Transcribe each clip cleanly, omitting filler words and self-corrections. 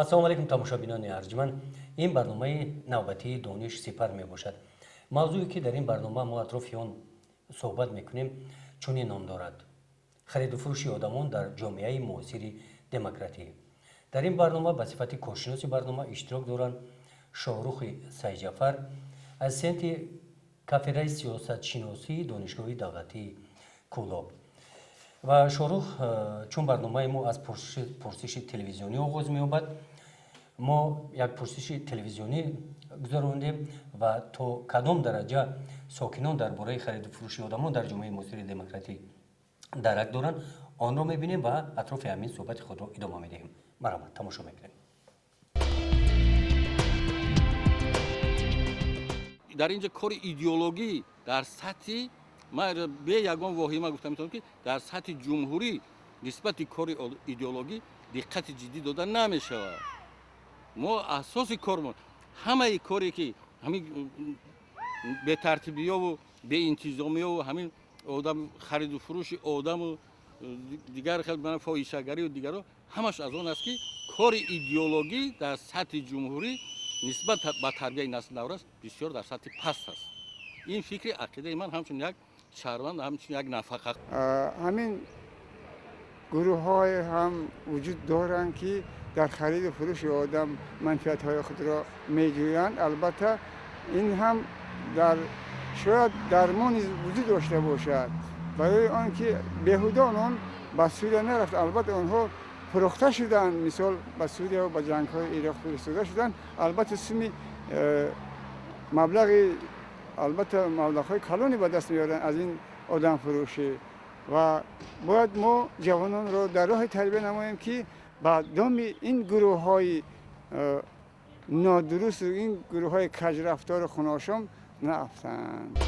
ассалому алайкум тамошобинони арҷманд. Ин барномаи навбатии дониш сипар мебошад. мавзӯе ки дар ин барнома мо атрофи он суҳбат мекунем чунин ном дорад: хариду фурӯши одамон дар ҷомеаи муосири демократӣ. дар ин барнома ба сифати коршиноси барнома иштирок доранд шоҳрухи сайҷафар, ассистенти кафедраи сиёсатшиносии донишгоҳи давлатии кӯлоб. ва шоҳрух чун барномаи мо аз пурсиши телевизионӣ оғоз меёбад, мо як пурсиши телевизионӣ гузарондем ва то кадом дараҷа сокинон дар бораи хариду фурӯши одамон дар ҷомеаи муосири демократӣ дарак доранд, онро мебинем ва атрофи ҳамин суҳбати худро идома медиҳем. марҳамат, тамошо мекунем. дар инҷа кори идеологӣ дар сатҳи бе ягон воҳима гуфта метавонам ки дар сатҳи ҷумҳурӣ нисбати кори идеологӣ диққати ҷиддӣ дода намешавад. мо асоси кормон ҳамаи коре ки ҳамин бетартибиёву беинтизомиёву ҳамин одам хариду фурӯши одаму дигар фоҳишагариву дигаро ҳамаш аз он аст ки кори идеологӣ дар сатҳи ҷумҳурӣ нисбат ба тарбияи насли наврас бисёр дар сатҳи паст аст. ин фикри ақидаи ман ҳамчун як шаҳрванд ҳамчун як нафақа. ҳамин гурӯҳҳое ҳам вуҷуд доранд ки дар хариду фурӯши одам манфиатҳои худро меҷӯянд. албатта ин ҳам шояд дармони вуҷуд дошта бошад барои он ки беҳуда онҳон ба сурия нарафт. албатта онҳо фурӯхта шуданд, мисол ба сурия ва ба ҷангҳои ироқ фиристода шуданд. албатта суми маблағҳои калоне ба даст меоранд аз ин одамфурӯшӣ ва бояд мо ҷавононро дар роҳи тарбия намоем ки ба доми ин гурӯҳҳои нодурусту ин гурӯҳҳои каҷрафтору хуношом наафтанд.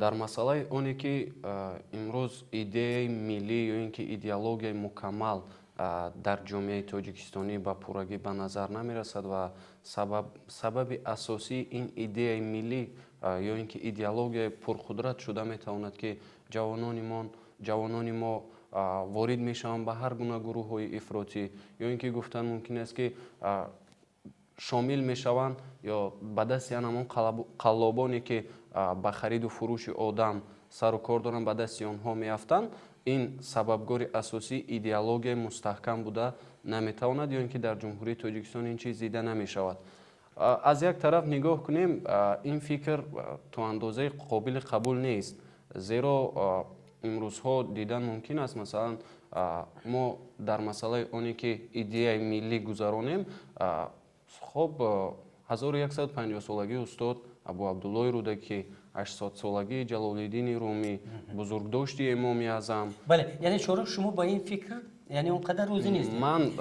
дар масъалаи оне ки имрӯз идеяи миллӣ ё ин ки идеологияи мукаммал дар ҷомеаи тоҷикистонӣ ба пуррагӣ ба назар намерасад ва сабаби асосии ин идеяи миллӣ ё ин ки идеологияи пурқудрат шуда метавонад ки ҷавонони мо ворид мешаванд ба ҳар гуна гурӯҳҳои ифротӣ ё ин ки гуфтан мумкин аст ки шомил мешаванд ё ба дасти анамон қаллобоне ки ба хариду фурӯши одам сару кор доранд ба дасти онҳо меафтанд. ин сабабгори асосии идеологияи мустаҳкам буда наметавонад ё ин ки дар ҷумҳурии тоҷикистон ин чиз дида намешавад. аз як тараф нигоҳ кунем, ин фикр то андозаи қобили қабул нест, зеро имрӯзҳо дидан мумкин аст масалан мо дар масъалаи оне ки идеяи миллӣ гузаронем, хоб 1150-солагии устод абу абдуллои рудаки, 80-солагии ҷалолиддини румӣ, бузургдошти имоми аъзам. бале, яъне шоҳрух шумо ба ин фикр яъне он қадар розӣ нестед? ман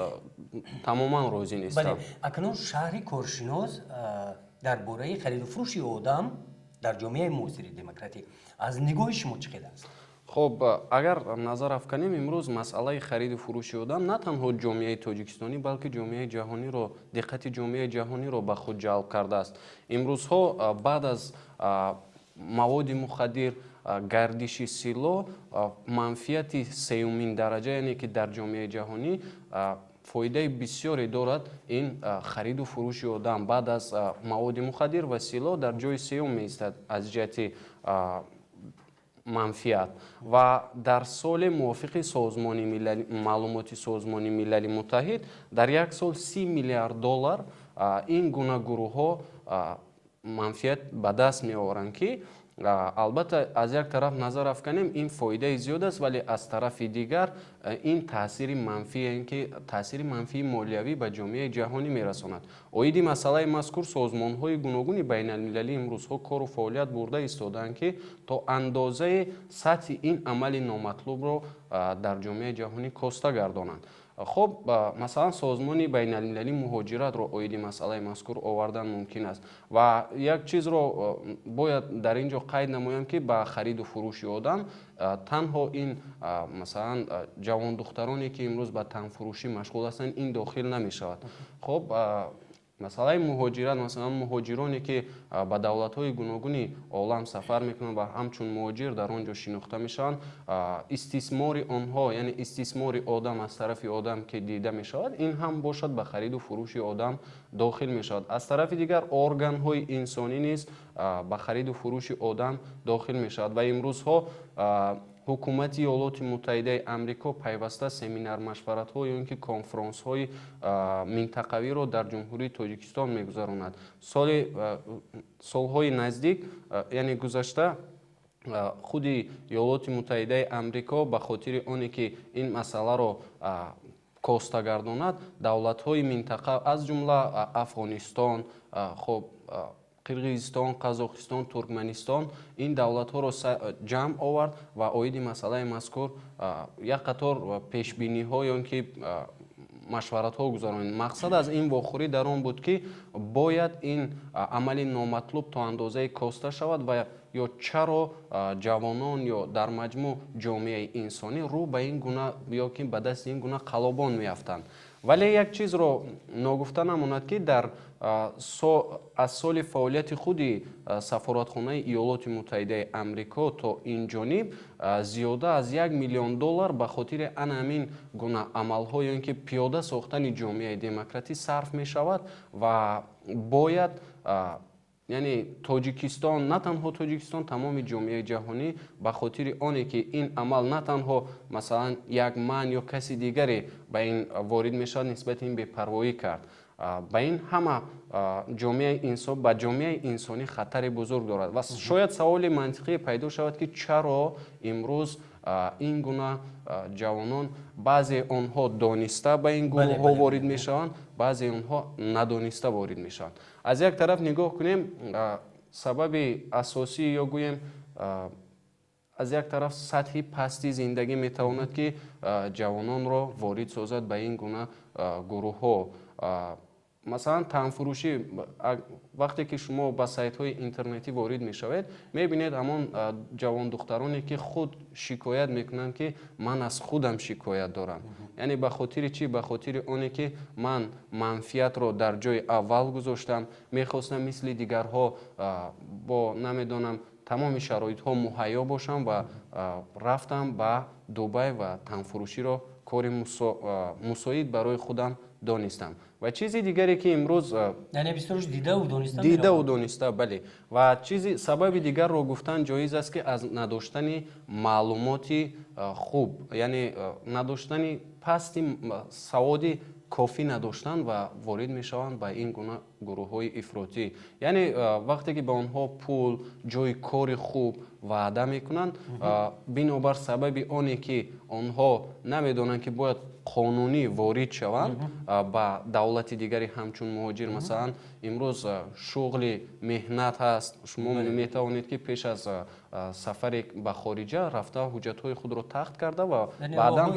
тамоман розӣ нестам. бале, акнун шаҳри коршинос дар бораи хариду фурӯши одам дар ҷомеаи муосири демократӣ аз нигоҳи шумо чӣ қадар аст? хоб, агар назар афканем имрӯз масъалаи хариду фурӯши одам на танҳо ҷомеаи тоҷикистонӣ балки ҷомеаи ҷаҳониро, диққати ҷомеаи ҷаҳониро ба худ ҷалб кардааст. имрӯзҳо баъд аз маводи мухаддир, гардиши сило, манфиати сеюмин дараҷа, яъне ки дар ҷомеаи ҷаҳонӣ фоидаи бисёре дорад ин хариду фурӯши одам. баъд аз маводи мухаддир ва сило дар ҷои сеюм меистад аз ҷиҳати манфиат. ва дар соли мувофиқи маълумоти созмони милали муттаҳид дар як сол $30 миллиард ин гуна гурӯҳҳо манфиат ба даст меоранд ки албатта аз як тараф назар афканем ин фоидаи зиёд аст, вале аз тарафи дигар ин таъсири манфии молиявӣ ба ҷомеаи ҷаҳонӣ мерасонад. оиди масъалаи мазкур созмонҳои гуногуни байналмилалӣ имрӯзҳо кору фаъолият бурда истоданд ки то андозае сатҳи ин амали номатлубро дар ҷомеаи ҷаҳонӣ коста гардонанд. хоб, масалан созмони байналмилалии муҳоҷиратро оиди масъалаи мазкур овардан мумкин аст ва як чизро бояд дар ин ҷо қайд намоям ки ба хариду фурӯши одам танҳо ин масалан ҷавондухтароне ки имрӯз ба танфурӯшӣ машғул ҳастанд ин дохил намешавад. хоб, масъалаи муҳоҷират, масалан муҳоҷироне ки ба давлатҳои гуногуни олам сафар мекунанд ва ҳамчун муҳоҷир дар он ҷо шинохта мешаванд, истисмори онҳо, яъне истисмори одам аз тарафи одам ки дида мешавад, ин ҳам бошад ба хариду фурӯши одам дохил мешавад. Аз тарафи дигар органҳои инсонӣ низ ба хариду фурӯши одам дохил мешавад ва имрӯзҳо ҳукумати Иёлоти Муттаҳидаи Амрико пайваста семинар-машваратҳо ё ин ки конфронсҳои минтақавиро дар ҷумҳурии Тоҷикистон мегузаронад. солҳои наздик, яъне гузашта, худи Иёлоти Муттаҳидаи Амрико ба хотири оне ки ин масъаларо коста гардонад, давлатҳои минтақа аз ҷумла Афғонистон, хоб Қирғизистон, Қазоқистон, Туркманистон, ин давлатҳоро ҷамъ овард ва оиди масъалаи мазкур як қатор пешбиниҳо ё ин ки машваратҳо гузаронид. Мақсад аз ин вохӯрӣ дар он буд ки бояд ин амали номатлуб то андозае коста шавад ва ё чаро ҷавонон ё дар маҷмӯъ ҷомеаи инсонӣ рӯ ба ин гуна ё ки ба дасти ин гуна қалобон меафтанд. Вале як чизро ногуфта намонад ки дар аз соли фаъолияти худи сафоратхонаи Иёлоти Муттаҳидаи Амрико то инҷониб зиёда аз $1 миллион ба хотири ана ҳамин гуна амалҳо ё ин ки пиёда сохтани ҷомеаи демократӣ сарф мешавад ва бояд яъне Тоҷикистон, на танҳо Тоҷикистон, тамоми ҷомеаи ҷаҳонӣ ба хотири оне ки ин амал на танҳо масалан як ман ё каси дигаре ба ин ворид мешавад нисбати ин бепарвоӣ кард. Ба ин ҳама ба ҷомеаи инсонӣ хатари бузург дорад ва шояд саволи мантиқӣ пайдо шавад ки чаро имрӯз ин гуна ҷавонон баъзе онҳо дониста ба ин гурӯҳҳо ворид мешаванд, баъзе онҳо надониста ворид мешаванд. Аз як тараф нигоҳ кунем, сабаби асосӣ ё гӯем аз як тараф сатҳи пасти зиндагӣ метавонад ки ҷавононро ворид созад ба ин гуна гурӯҳҳо. Масалан таъмфурӯшӣ, вақте ки шумо ба сайтҳои интернетӣ ворид мешавед, мебинед ҳамон ҷавондухтароне ки худ шикоят мекунанд ки ман аз худам шикоят дорам. Яъне ба хотири чӣ? Ба хотири оне ки ман манфиатро дар ҷои аввал гузоштам, мехостам мисли дигарҳо бо намедонам тамоми шароитҳо муҳайё бошам ва рафтам ба Дубай ва таъмфурӯширо кори мусоид барои худам донистам. Ва чизи дигаре ки имрӯз дидаву дониста, бале, ва чизи сабаби дигарро гуфтан ҷоиз аст ки аз надоштани маълумоти хуб, яъне надоштани пасти саводи кофӣ надоштан ва ворид мешаванд ба ин гуна гурӯҳҳои ифротӣ. Яъне вақте ки ба онҳо пул, ҷои кори хуб ваъда мекунанд, бинобар сабаби оне ки онҳо намедонанд ки бояд қонунӣ ворид шаванд ба давлати дигари ҳамчун муҳоҷир. Масалан имрӯз шуғли меҳнат ҳаст, шумо метавонед ки пеш аз сафаре ба хориҷа рафта ҳуҷҷатҳои худро тахт карда ва баъдан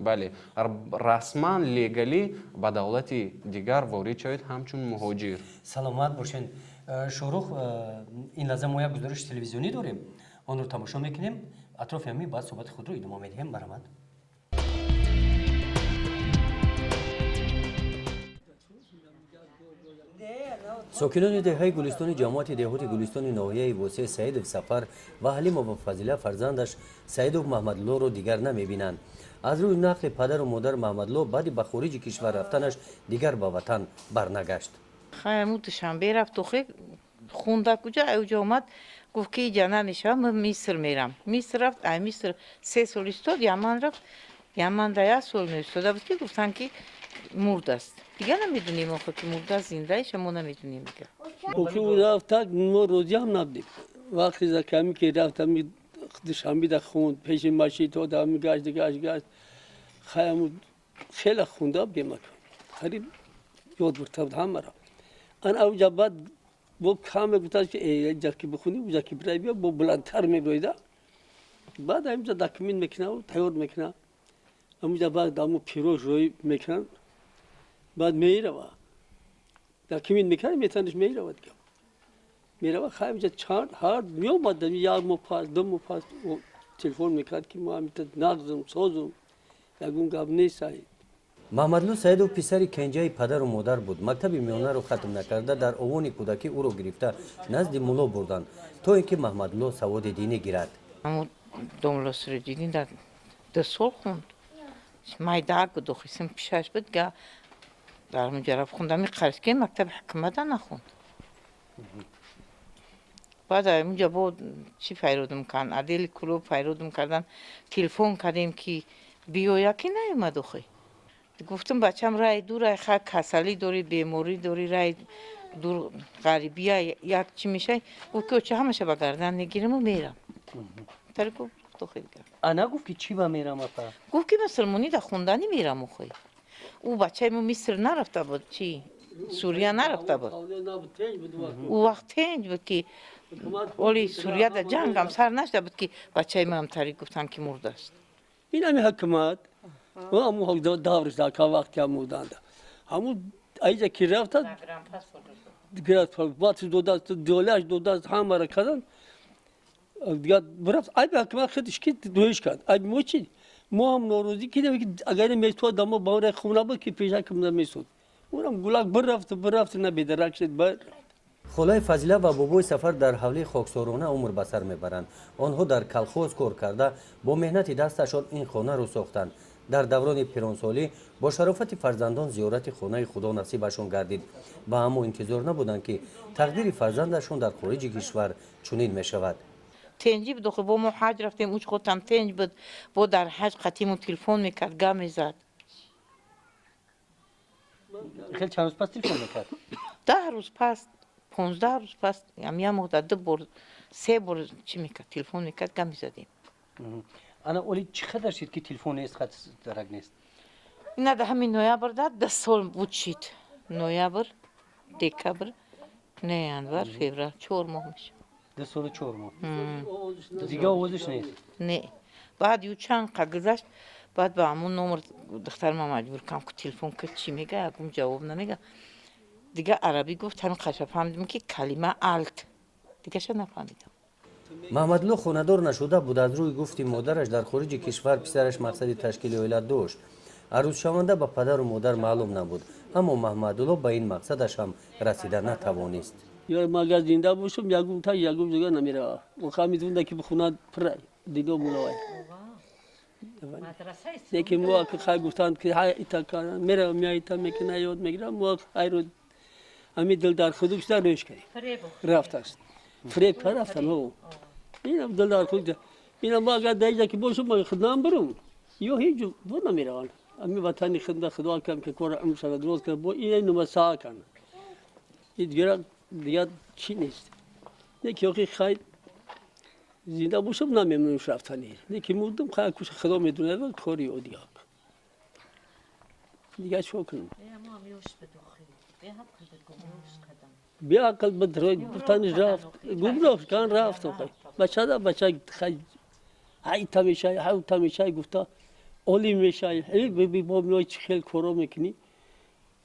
бале расман легалӣ ба давлати дигар ворид шавед ҳамчун муҳоҷир. Саломат бошед. Шорух, ин лаҳза мо як гузариши телевизионӣ дорем, онро тамошо мекунем, атрофи ҳамин баъд суҳбати худро идома медиҳем. Баромад. сокинони деҳаи гулистони ҷамоати деҳоти гулистони ноҳияи восеъ Саидов Сафар ва Ҳалимова Фазила фарзандаш Саидов Маҳмадлоро дигар намебинанд. аз рӯи нақли падару модар Маҳмадло баъди ба хориҷи кишвар рафтанаш дигар ба ватан барнагашт. Хаяму душанбе рафт охир хунда куҷа ауҷа омад гуфт ки иҷа намешавад, ман Миср мерам. Миср рафт, ай Миср 3 сол истод, Яман рафт, Яманда 1 сол меистода буд ки гуфтанд ки мурдаст. Дига намедунем охир ки мурдаст зиндаиш, мо намедунем дига. Ки рафта мо розиам набудем. Вақти заками ки рафтам душанбе хунд, пеши машин то гашт. Хаяму хеле хунда бемакан. Хариб ёд бурта буд ҳамаро. Ан авҷа баъд бо каме гуфтанд ки ҷа ки бихунӣ, ҷа ки бирай бия, бо буландтар мебоида. Баъд амҷа документ мекунам, тайёр мекунам. Амҷа баъд амо пирож рӯй мекунам. Баъд меирава. Документ мекунам, метавониш меирава дига. Мерава хамҷа чанд ҳар меомад, як моҳ пас, 2 моҳ пас телефон мекард ки мо ҳамита нағзум, созум. Ягон гап нест. маҳмадло саидов писари кенҷаи падару модар буд. Мактаби миёнаро хатм накарда дар овони кӯдакӣ ӯро гирифта назди мулло бурданд, то ин ки маҳмадло саводи динӣ гирад. Аммо домла средини дар 2 сол хунд. Майдак буд, охисим пишаш буд, га дар онҷа рафт хунда. Миқариске мактаби ҳакимата нахунд. баъд онҷа бо чӣ файроду мекарданд, адели клуб файроду мекарданд, телефон кардем ки биёя, ки наёмад охе. Гуфтам бачам рай ду рай ха касалӣ дори, беморӣ дори, рай дур ғарибия як чӣ мешай. Гуфт ки оча ҳамаша ба гардан мегирему мерам. Тари гуфт охе дигар. А нагуфт ки чӣ ва мерам апа? Гуфт ки мусулмонӣ да хунданӣ мерам охе. ӯ бачаи мо Миср нарафта буд, чӣ Сурия нарафта буд. ӯ вақт тенҷ буд ки оли Сурия да ҷангам сар нашда буд ки бачаи моам тари гуфтанд ки мурдааст. این همه حکمت و همون دورش در که وقت که بودند همون ایجا که رفتن گرفت بعد دولش دولت همه را کردن دیگه برفت ای به حکمت خودش که دویش کرد ای ما چی ما هم ناروزی کردیم که اگر میتوا دما باور خونه بود که پیش کم نمیسود اونم گلک برفت نه بدرک شد بر холаи фазила ва бобои сафар дар ҳавлии хоксорона умр ба сар мебаранд. онҳо дар калхоз кор карда бо меҳнати дасташон ин хонаро сохтанд. дар даврони пиронсолӣ бо шарофати фарзандон зиёрати хонаи худо насибашон гардид ва аммо интизор набуданд ки тақдири фарзандашон дар хориҷи кишвар чунин мешавад. тенҷӣ буд охе, бо мо ҳаҷ рафтем, уч хотам тенҷ буд, бо дар ҳаҷ қатиму телефон мекард, га мезад. хел чанд рӯз пас телефон мекард? 10 рӯз пас, 15 рӯз пас, я моҳда 2 бор, 3 бор чӣ мекард, телефон мекард, га мезадем. ана оли чӣ қадар шид ки телефон нест, хат дарак нест? ина да ҳамин ноябр да 2 сол буд шид. Ноябр, декабр, не январ, феврал, 4 моҳ мешавад. 2 солу 4 моҳ. Дига овозиш нест? Не. Баъд ю чанд қа гузашт, баъд ба ҳамун номер духтарма маҷбур кардам ки телефон кирд, чӣ мега, ягум ҷавоб намега. Дига арабӣ гуфт, ҳамин қаша фаҳмидем ки калима алт. Дигаша нафаҳмидам. маҳмадло хонадор нашуда буд. аз рӯи гуфти модараш дар хориҷи кишвар писараш мақсади ташкили оила дошт. арӯзшаванда ба падару модар маълум набуд, аммо маҳмадло ба ин мақсадаш ҳам расида натавонист. یا مگر زنده باشم یگم تا یگم دیگه نمیره و خواهی میتونه که بخونه پرای دیگه مولای دیگه ما که خواهی گفتند که های ایتا کارن میره میای ایتا میکنه یاد میگیرم ما های رو همی دل در خودش در روش کردیم رفت است فریب که رفتن هو این هم دل در خودش این ما اگر دیگه که باشم ما خدام برم یا هیچ بود نمیره آن همی وطنی خدمت خدا کم که کار امروز درست کرد با این نمسا کنن این دیگه چی نیست نه که آخی خواهید زنده باشم نمیمونم رفتنی نه که مردم خواهد کش خدا میدونه و کاری او دیگه چو کنم بیا عقل بدرای بطنی رفت گمراش کن رفت آخی بچه دا بچه خواهد های تمیشه های تمیشه گفتا اولی میشه ای بی با میای چی خیل کارا میکنی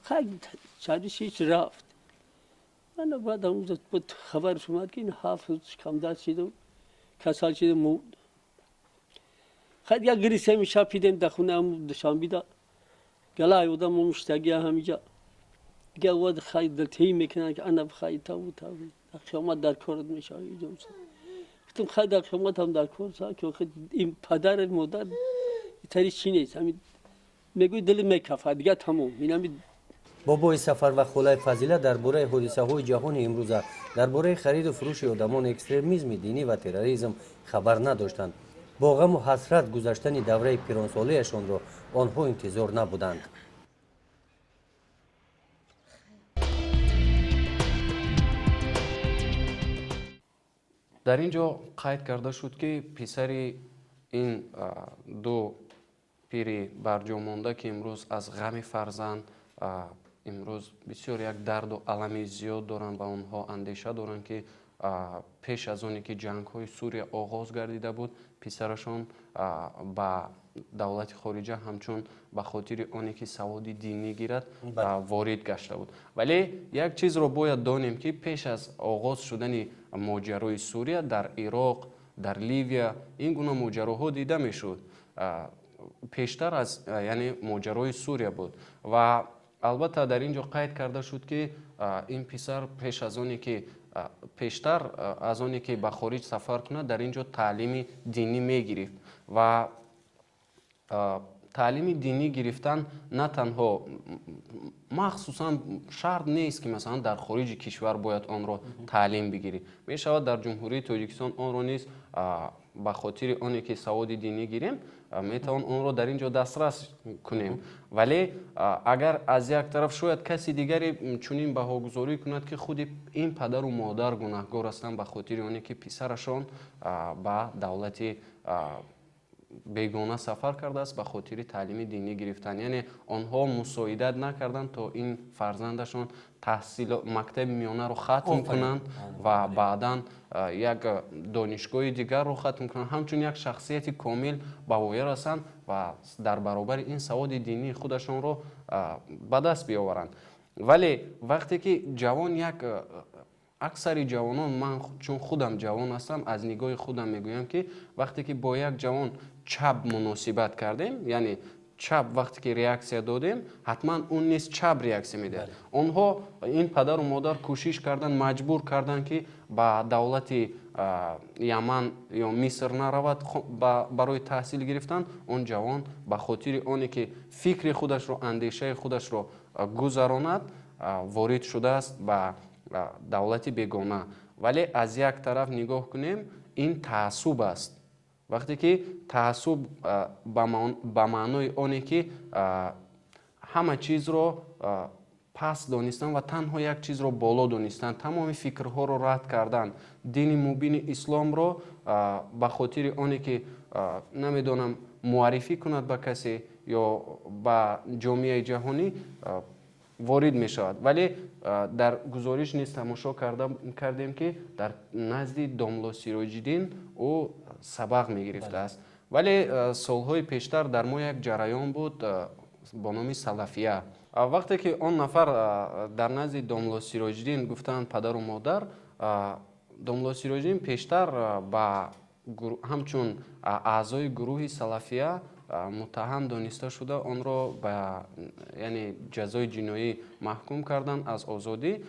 خواهد چندش هیچ رفت من بعد هم بود خبر شما که این حافظ کم دست شده کسال شده مود خیلی یا گریسه میشه پیدیم دخونه هم دشان بیدا گلای بودم مشتاقی همیجا گواد خیلی دلتی میکنن که انا بخوای تا شما در کارت میشه گفتم خیلی در شما هم در کار سا که این پدر مادر تری چی نیست همین میگوی دل میکفه دیگه تموم این همین бобои сафар ва холаи фазила дар бораи ҳодисаҳои ҷаҳони имрӯза дар бораи хариду фурӯши одамон, экстремизми динӣ ва терроризм хабар надоштанд. бо ғаму ҳасрат гузаштани давраи пиронсолиашонро онҳо интизор набуданд. дар ин ҷо қайд карда шуд ки писари ин ду пири барҷомонда ки имрӯз аз ғами фарзанд имрӯз бисёр як дарду алами зиёд доранд ва онҳо андеша доранд ки пеш аз оне ки ҷангҳои Сурия оғоз гардида буд писарашон ба давлати хориҷа ҳамчун ба хотири оне ки саводи динӣ гирад ворид гашта буд. Вале як чизро бояд донем ки пеш аз оғоз шудани моҷарои Сурия дар Ироқ, дар Ливия ин гуна моҷароҳо дида мешуд. пештар аз яъне моҷарои Сурия буд ва албатта дар ин ҷо қайд карда шуд ки ин писар пеш аз оне ки пештар аз оне ки ба хориҷ сафар кунад дар ин ҷо таълими динӣ мегирифт ва таълими динӣ гирифтан на танҳо махсусан шарт нест ки масалан дар хориҷи кишвар бояд онро таълим бигирӣ. Мешавад дар ҷумҳурии Тоҷикистон онро низ ба хотири оне ки саводи динӣ гирем метавон онро дар ин ҷо дастрас кунем. Вале агар аз як тараф шояд каси дигаре чунин баҳогузорӣ кунад ки худи ин падару модар гунаҳгор ҳастанд ба хотири оне ки писарашон ба давлати бегона сафар кардааст ба хотири таълими динӣ гирифтан, яъне онҳо мусоидат накарданд то ин фарзандашон мактаби миёнаро хатм кунанд ва баъдан як донишгоҳи дигарро хатм кунанд, ҳамчун як шахсияти комил ба воя расанд ва дар баробари ин саводи динии худашонро ба даст биёваранд. Вале вақте ки ҷавон як аксари ҷавонон, ман чун худам ҷавон ҳастам, аз нигоҳи худам мегӯям ки вақте ки бо як ҷавон чап муносибат кардем, яъне чап вақте ки реаксия додем, ҳатман он низ чап реаксия медиҳад. Онҳо ин падару модар кӯшиш карданд, маҷбур карданд ки ба давлати Яман ё Миср наравад барои таҳсил гирифтан. Он ҷавон ба хотири оне ки фикри худашро, андешаи худашро гузаронад, ворид шудааст ба давлати бегона. Вале аз як тараф нигоҳ кунем, ин таассуб аст. Вақте ки таассуб ба маънои оне ки ҳама чизро паст донистан ва танҳо як чизро боло донистан, тамоми фикрҳоро рад кардан, дини мубини исломро ба хотири оне ки намедонам муаррифӣ кунад ба касе ё ба ҷомеаи ҷаҳонӣ ворид мешавад. Вале дар гузориш низ тамошо кардем ки дар назди Домло Сироҷиддин ӯ сабақ мегирифтааст. Вале солҳои пештар дар мо як ҷараён буд бо номи салафия. Вақте ки он нафар дар назди Домло Сироҷиддин гуфтанд падару модар, Домло Сироҷиддин пештар ба ҳамчун аъзои гурӯҳи салафия муттаҳам дониста шуда онро ба яъне ҷазои ҷиноӣ маҳкум карданд аз озодӣ.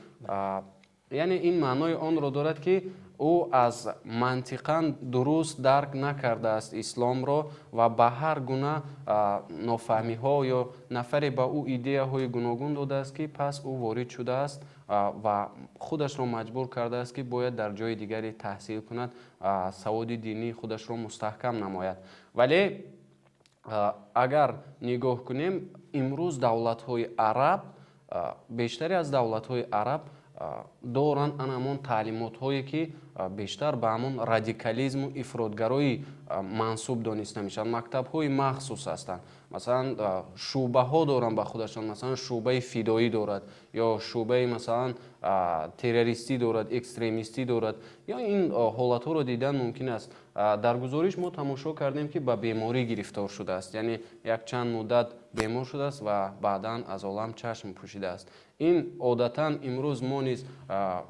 Яъне ин маънои онро дорад ки ӯ аз мантиқан дуруст дарк накардааст исломро ва ба ҳар гуна нофаҳмиҳо ё нафаре ба ӯ идеяҳои гуногун додааст ки пас ӯ ворид шудааст ва худашро маҷбур кардааст ки бояд дар ҷои дигаре таҳсил кунад, саводи динии худашро мустаҳкам намояд. Вале агар нигоҳ кунем, имрӯз давлатҳои араб, бештаре аз давлатҳои араб доранд анамон таълимотҳое ки бештар ба ҳамон радикализму ифротгароӣ мансуб дониста мешаванд. Мактабҳои махсус ҳастанд. Масалан шӯъбаҳо доранд ба худашон, масалан шӯъбаи фидоӣ дорад ё шӯъбаи масалан террористӣ дорад, экстремистӣ дорад, ё ин ҳолатҳоро дидан мумкин аст. Дар гузориш мо тамошо кардем ки ба беморӣ гирифтор шудааст, яъне якчанд муддат бемор шудааст ва баъдан аз олам чашм пӯшидааст. Ин одатан имрӯз мо низ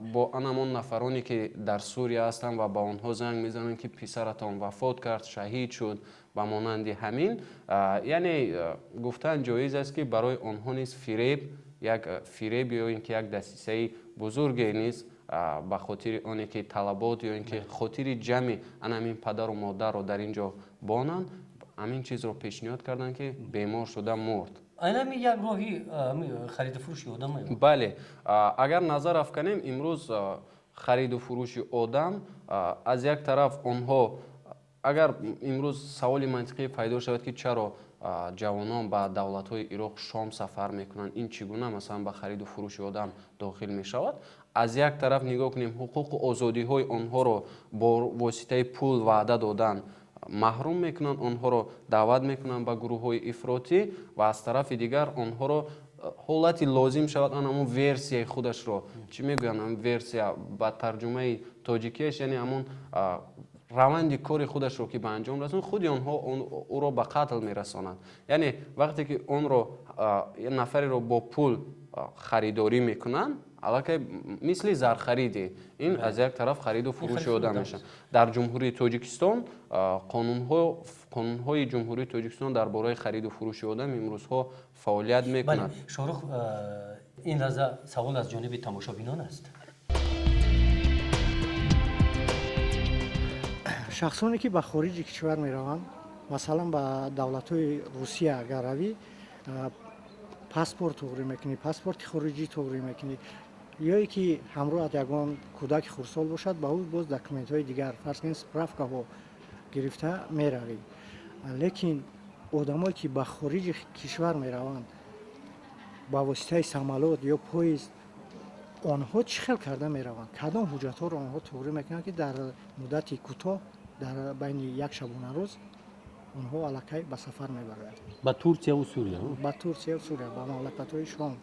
бо анамон нафароне ки дар Сурия ҳастанд ва ба онҳо занг мезананд ки писаратон вафот кард, шаҳид шуд, ба монанди ҳамин, яъне гуфтан ҷоиз аст ки барои онҳо низ фиреб ё ин ки як дастисаи бузурге низ ба хотири оне ки талабот ё ин ки хотири ҷамъи анамин падару модарро дар ин ҷо бонанд, ҳамин чизро пешниҳод карданд ки бемор шуда мурд. Айнами як роҳи хариду фурӯши одам. Бале, агар назар афканем, имрӯз хариду фурӯши одам аз як тараф онҳо, агар имрӯз саволи мантиқӣ пайдо шавад ки чаро ҷавонон ба давлатҳои Ироқ, Шом сафар мекунанд, ин чӣ гуна масалан ба хариду фурӯши одам дохил мешавад. Аз як тараф нигоҳ кунем, ҳуқуқу озодиҳои онҳоро бо воситаи пул ваъда додан маҳрум мекунанд, онҳоро даъват мекунанд ба гурӯҳҳои ифротӣ ва аз тарафи дигар онҳоро ҳолати лозим шавад анамон версияи худашро, чӣ мегӯянд версия ба тарҷумаи тоҷикиаш, яъне ҳамон раванди кори худашро ки ба анҷом расонад, худи онҳо ӯро ба қатл мерасонанд. Яъне вақте ки онро нафареро бо пул خریداری میکنن علاقه مثل زرخریدی این از یک طرف خرید و فروش آدم میشن. در جمهوری تاجیکستان قانون‌های جمهوری تاجیکستان درباره خرید و فروش آدم امروزها فعالیت میکنند. بله شاروخ این لحظه سوال از جانب تماشابینان است. شخصانی که به خارج کشور می روند مثلا به دولت های روسیه اگر روی پاسپورت توغری میکنی، پاسپورت خارجی توغری میکنی، یا که همراه یگان کودک خردسال باشد با او باز دکومنت های دیگر فرض کنید سپرافکا ها گرفته می روی. لیکن آدمایی که به خارج کشور می روند با واسطه سامالات یا پویز آنها چه خیلی کرده می روند، کدام حجت ها رو آنها توغری میکنند که در مدت کوتاه در بین یک شبانه روز آنها علاقه به سفر میبرند با ترکیه و سوریه. با ترکیه و سوریه با مملکت‌های شام.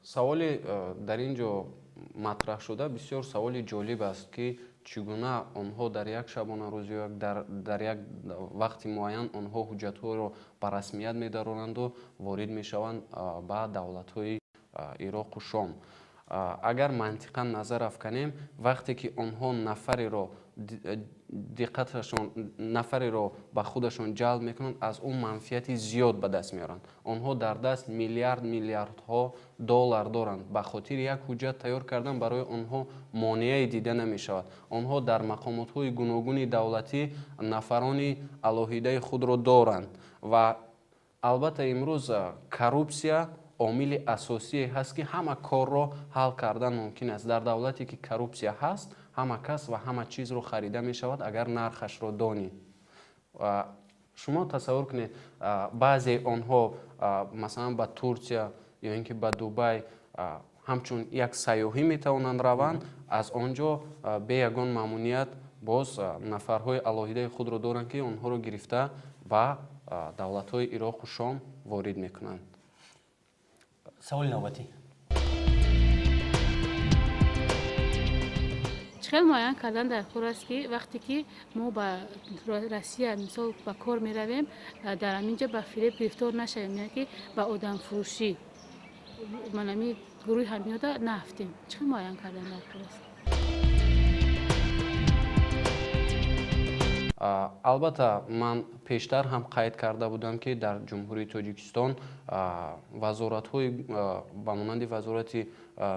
سوالی در اینجا مطرح شده بسیار سوالی جالب است که چگونه آنها در یک شبانه روز یا در یک وقت معین آنها حجت‌ها را به رسمیت می‌دارند و وارد می‌شوند به دولت‌های عراق و شام. اگر منطقا نظر افکنیم وقتی که آنها نفری را به خودشان جلب میکنند از اون منفعت زیاد به دست میارند. آنها در دست میلیاردها دلار دارند، به خاطر یک حجت تیار کردن برای آنها مانعی دیده نمی شود. آنها در مقامات های گوناگون دولتی نفران علاهیده خود را دارند و البته امروز کروپسیا عامل اساسی هست که همه کار را حل کردن ممکن است. در دولتی که کروپسیا هست همه کس و همه چیز رو خریده می شود اگر نرخش رو دانی. شما تصور کنید بعضی آنها مثلا به ترکیه یا اینکه به دبی همچون یک سیاحی می توانند روند، از آنجا به یگان ماموریت باز نفرهای علاهیده خود رو دارند که آنها رو گرفته به دولت‌های عراق و شام وارد میکنند. سوال نوبتی. چخیل معین کردن در خور است که وقتی که ما به روسیه مثال به کار می رویم در همینجا به فریب گرفتار نشویم، یعنی که به آدم فروشی منمی گروه همیاده نفتیم. چخیل معین کردن در خور است. البته من پیشتر هم قید کرده بودم که در جمهوری تاجیکستان وزارت‌های به مانند وزارت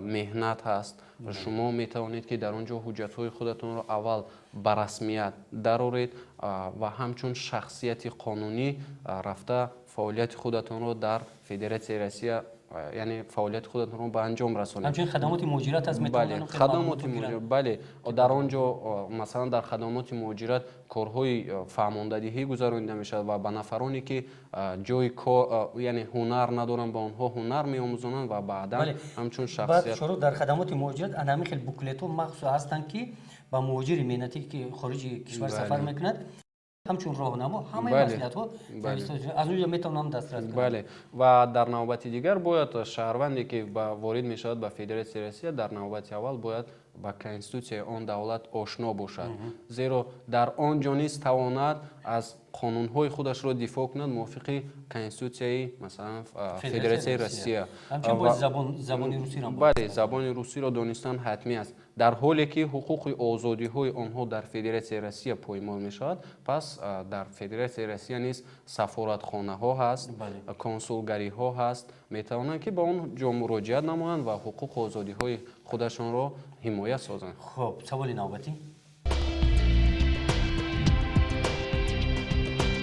مهنت هست. شما می توانید که در آنجا حجت‌های خودتون را اول به رسمیت درآورید و همچون شخصیت قانونی رفته فعالیت خودتون را در فدراسیون روسیه یعنی فعالیت خودتون رو به انجام رسانید. همچنین خدمات مهاجرت از بله خدمات مهاجرت، بله در آنجا مثلا در خدمات مهاجرت کارهای فرماندهی گذرانده می شود و به نفرانی که جای کار یعنی هنر ندارن به آنها هنر می آموزانند و بعدا همچون شخصیت بعد شروع در خدمات مهاجرت انمی خیلی بوکلتو مخصوص هستند که با مهاجر مهنتی که خارج کشور سفر میکند همچون راهنما همه مسئولیت‌ها از اونجا میتونم دسترس کنم. بله و در نوبت دیگر باید شهروندی که وارد می شود به فدراسیون روسیه در نوبت اول باید با کنستیتوسیای آن دولت آشنا باشد، زیرا در آنجا نیز تواند از قانون‌های خودش را دفاع کند موافق کنستیتوسیای مثلا فدراسیون روسیه. همچنین باید زبان روسی را بله زبان روسی را دانستن حتمی است. در حالی که حقوق آزادی‌های آنها در فدراسیون روسیه پایمال می‌شود، پس در فدراسیون روسیه نیز سفارتخانه‌ها هست، کنسولگری‌ها هست، می‌توانند که با اون جا مراجعت نمایند و حقوق و آزادی‌های خودشان را حمایت سازند. خب سوال نوبتی.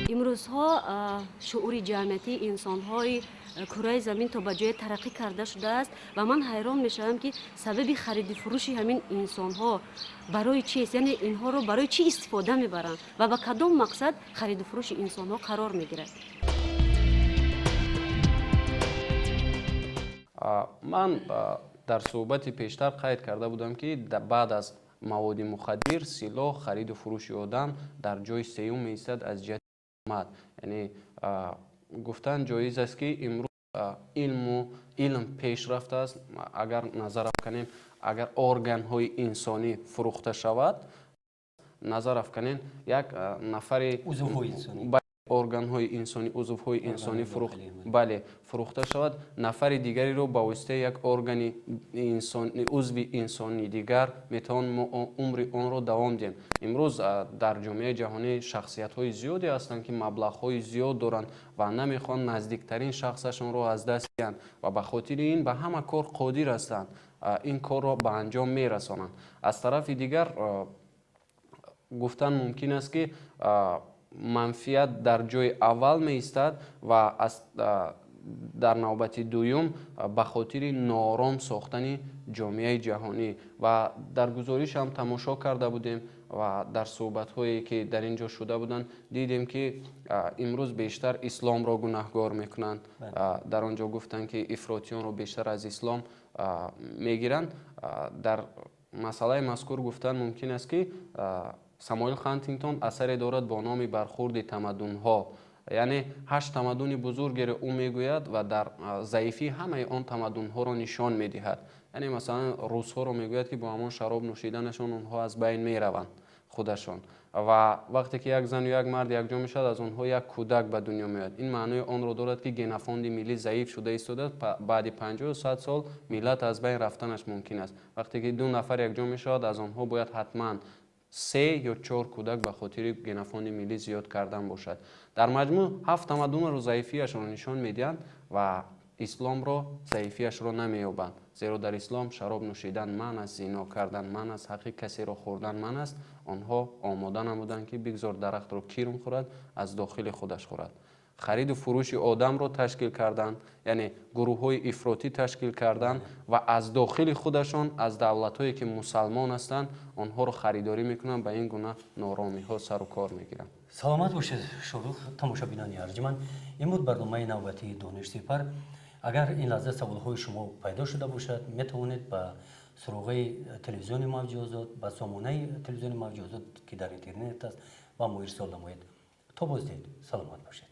امروزها شعور جمعیتی انسان‌های کره زمین تا به جای ترقی کرده شده است و من حیران میشم که سبب خرید فروشی همین انسان‌ها برای چیست، یعنی اینها رو برای چی استفاده میبرند و به کدام مقصد خرید فروش انسان‌ها قرار میگیرد. من در صحبت پیشتر قید کرده بودم که بعد از مواد مخدر سلاح خرید و فروش آدم در جای سوم میایستد از جهت حکومت. یعنی گفتن جایز است که امروز علم پیشرفت است. اگر نظر افکنیم اگر ارگان های انسانی فروخته شود، نظر افکنین یک نفر органҳои инсонӣ узвҳои инсонӣ бале фурӯхта шавад, нафари дигареро ба воситаи як органи узви инсонӣ дигар метавонем умри онро давом диҳем. имрӯз дар ҷомеаи ҷаҳонӣ шахсиятҳои зиёде ҳастанд ки маблағҳои зиёд доранд ва намехоҳанд наздиктарин шахсашонро аз даст диҳанд ва ба хотири ин ба ҳама кор қодир ҳастанд, ин корро ба анҷом мерасонанд. аз тарафи дигар гуфтан мумкин аст ки манфиат дар ҷои аввал меистад ва дар навбати дуюм ба хотири ноором сохтани ҷомеаи ҷаҳонӣ. Ва дар гузоришам тамошо карда будем ва дар суҳбатҳое ки дар ин ҷо шуда буданд дидем ки имрӯз бештар исломро гунаҳгор мекунанд. дар он ҷо гуфтанд ки ифротиёнро бештар аз ислом мегиранд. дар масъалаи мазкур гуфтан мумкин аст ки Самуэл Хантингтон асаре дорад бо номи бархурди тамаддунҳо. яъне 8 тамаддуни бузургеро ӯ мегӯяд ва дар заифии ҳамаи он тамаддунҳоро нишон медиҳад. яъне масалан русҳоро мегӯяд ки бо ҳамон шароб нӯшиданашон онҳо аз байн мераванд худашон. ва вақте ки як зану як мард якҷо мешавад, аз онҳо як кӯдак ба дунё меояд. ин маънои онро дорад ки генофонди миллӣ заиф шуда истодаст. баъди 50-100 сол миллат аз байн рафтанаш мумкин аст. вақте ки 2 нафар якҷо мешавад, аз онҳо бояд ҳатман 3 ё 4 кӯдак ба хотири генофонди миллӣ зиёд кардан бошад. дар маҷмӯъ 7 тамаддунро заифиашро нишон медиҳанд ва исломро заифиашро намеёбанд. зеро дар ислом шароб нӯшидан ман аст, зино кардан ман аст, ҳаққи касеро хӯрдан ман аст. онҳо омода намуданд ки бигзор дарахтро кирм хӯрад, аз дохили худаш хӯрад. хариду фурӯши одамро ташкил карданд, яъне гурӯҳҳои ифротӣ ташкил карданд ва аз дохили худашон аз давлатҳое ки мусалмон ҳастанд онҳоро харидорӣ мекунанд, ба ин гуна норомиҳо сару кор мегиранд. саломат бошед шодух тамошобинони арҷманд. ин буд барномаи навбатии дониш сепар. агар ин лаҳза саволҳои шумо пайдо шуда бошад, метавонед ба суроғаи телевизиони мавҷудот, ба сомонаи телевизиони мавҷудот ки дар интернет аст ба мо ирсол намоед. то боздид саломат бошед.